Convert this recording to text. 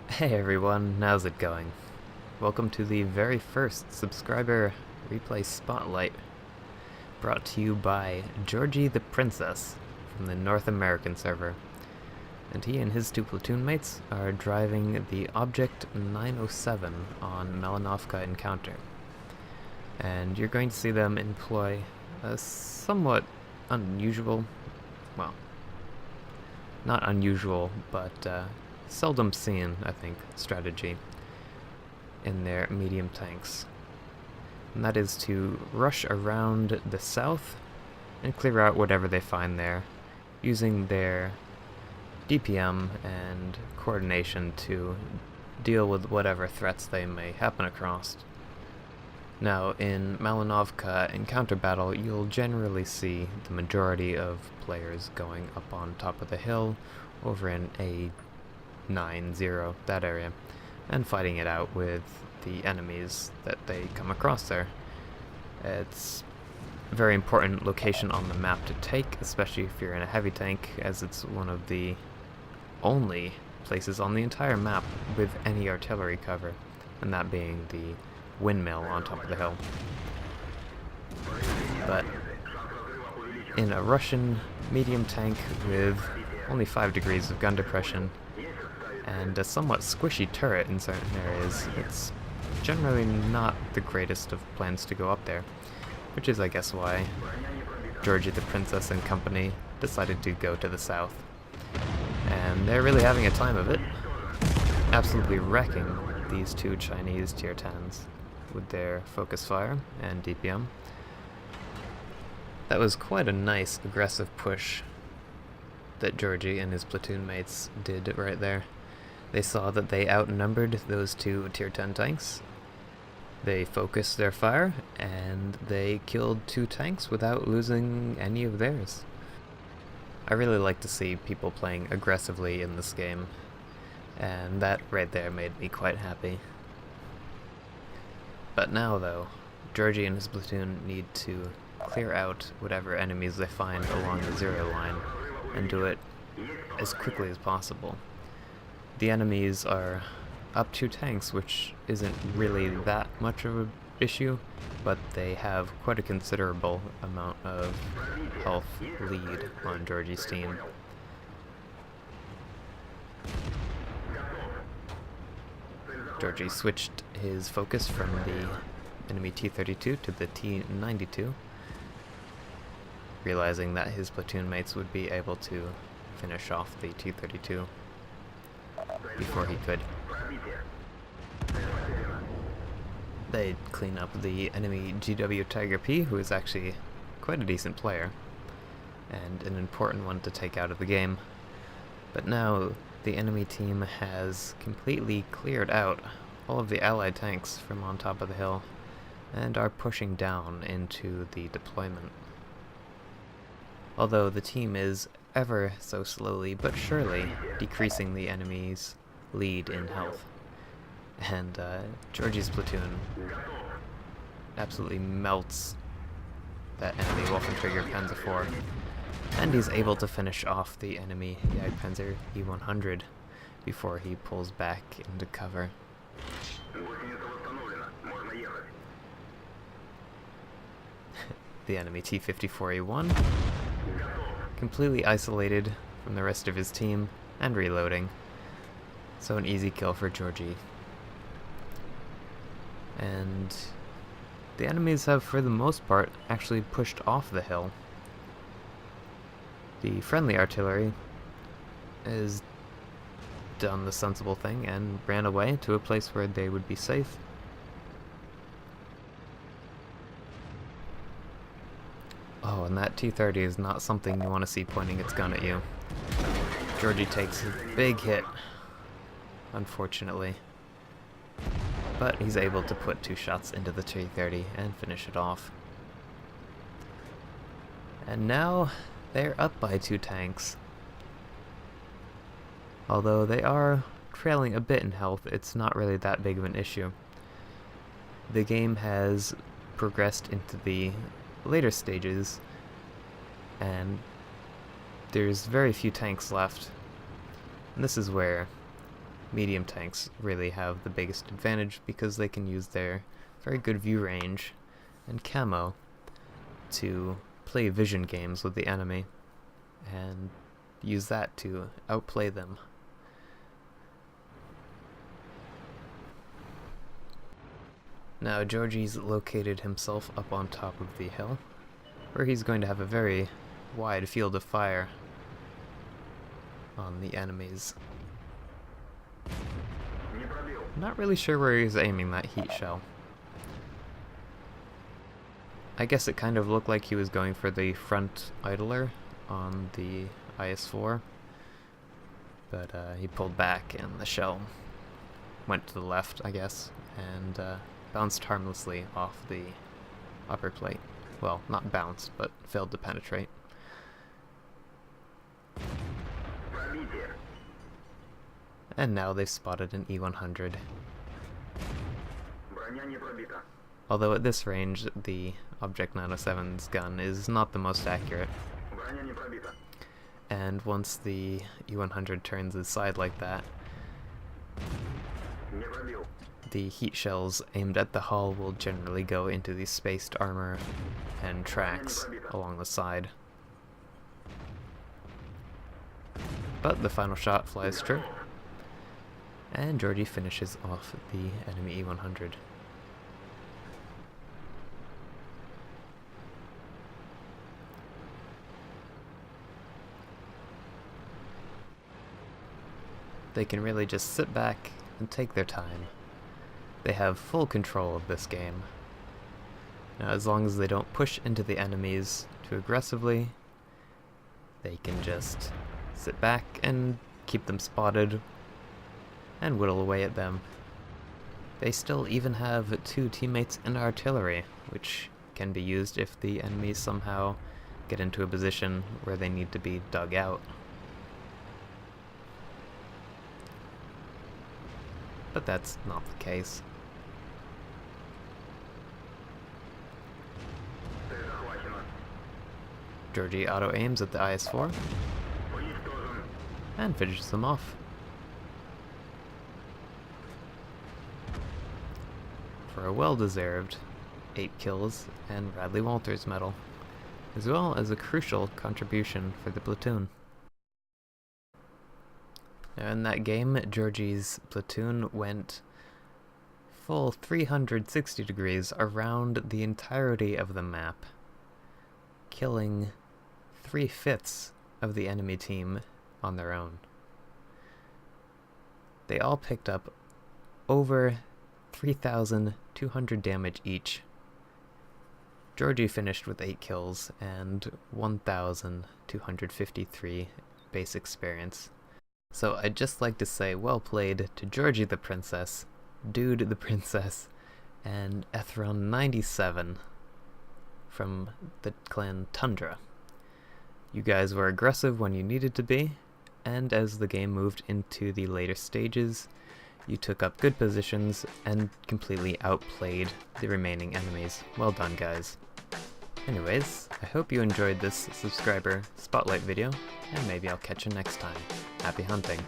Hey everyone, how's it going? Welcome to the very first subscriber replay spotlight, brought to you by Georgietheprincess from the North American server. And he and his two platoon mates are driving the Object 907 on Malinovka Encounter. And you're going to see them employ a somewhat unusual, well, not unusual, but seldom seen, I think, strategy in their medium tanks. And that is to rush around the south and clear out whatever they find there, using their DPM and coordination to deal with whatever threats they may happen across. Now, in Malinovka Encounter Battle, you'll generally see the majority of players going up on top of the hill over in A90, that area, and fighting it out with the enemies that they come across there. It's a very important location on the map to take, especially if you're in a heavy tank, as it's one of the only places on the entire map with any artillery cover, and that being the windmill on top of the hill. But in a Russian medium tank with only 5 degrees of gun depression and a somewhat squishy turret in certain areas, it's generally not the greatest of plans to go up there, which is, I guess, why Georgietheprincess and company decided to go to the south. And they're really having a time of it, absolutely wrecking these two Chinese tier 10s with their focus fire and DPM. That was quite a nice aggressive push that Georgie and his platoon mates did right there. They saw that they outnumbered those two tier 10 tanks. They focused their fire, and they killed 2 tanks without losing any of theirs. I really like to see people playing aggressively in this game, and that right there made me quite happy. But now, though, Georgie and his platoon need to clear out whatever enemies they find along the zero line, and do it as quickly as possible. The enemies are up 2 tanks, which isn't really that much of an issue, but they have quite a considerable amount of health lead on Georgie's team. Georgie switched his focus from the enemy T-32 to the T-92, realizing that his platoon mates would be able to finish off the T-32 before he could. They'd clean up the enemy GW Tiger P, who is actually quite a decent player, and an important one to take out of the game. But now the enemy team has completely cleared out all of the allied tanks from on top of the hill, and are pushing down into the deployment. Although the team is ever so slowly but surely decreasing the enemy's lead in health. And Georgie's platoon absolutely melts that enemy Waffentrigger Panzer IV, and he's able to finish off the enemy Jagdpanzer E100 before he pulls back into cover. The enemy T-54A1 completely isolated from the rest of his team and reloading, so an easy kill for Georgie. And the enemies have, for the most part, actually pushed off the hill. The friendly artillery has done the sensible thing and ran away to a place where they would be safe. Oh, and that T-30 is not something you want to see pointing its gun at you. Georgie takes a big hit, unfortunately. But he's able to put 2 shots into the T-30 and finish it off. And now they're up by 2 tanks. Although they are trailing a bit in health, it's not really that big of an issue. The game has progressed into the later stages, and there's very few tanks left. And this is where medium tanks really have the biggest advantage because they can use their very good view range and camo to play vision games with the enemy and use that to outplay them. Now Georgie's located himself up on top of the hill, where he's going to have a very wide field of fire on the enemies. Not really sure where he's aiming that heat shell. I guess it kind of looked like he was going for the front idler on the IS-4, but he pulled back and the shell went to the left, I guess, and bounced harmlessly off the upper plate. Well, not bounced, but failed to penetrate. And now they've spotted an E-100. Although at this range, the Object 907's gun is not the most accurate. And once the E-100 turns aside like that, the heat shells aimed at the hull will generally go into the spaced armor and tracks along the side. But the final shot flies true, and Georgie finishes off the enemy E-100. They can really just sit back and take their time. They have full control of this game. Now, as long as they don't push into the enemies too aggressively, they can just sit back and keep them spotted and whittle away at them. They still even have 2 teammates in artillery, which can be used if the enemies somehow get into a position where they need to be dug out. But that's not the case. Georgie auto-aims at the IS-4 and finishes them off. For a well-deserved 8 kills and Radley Walters medal, as well as a crucial contribution for the platoon. Now in that game, Georgie's platoon went full 360 degrees around the entirety of the map, killing 3/5 of the enemy team on their own. They all picked up over 3,200 damage each. Georgie finished with 8 kills and 1,253 base experience. So I'd just like to say well played to Georgie the Princess, Dude the Princess, and Ethron97 from the clan Tundra. You guys were aggressive when you needed to be, and as the game moved into the later stages, you took up good positions and completely outplayed the remaining enemies. Well done, guys. Anyways, I hope you enjoyed this subscriber spotlight video, and maybe I'll catch you next time. Happy hunting.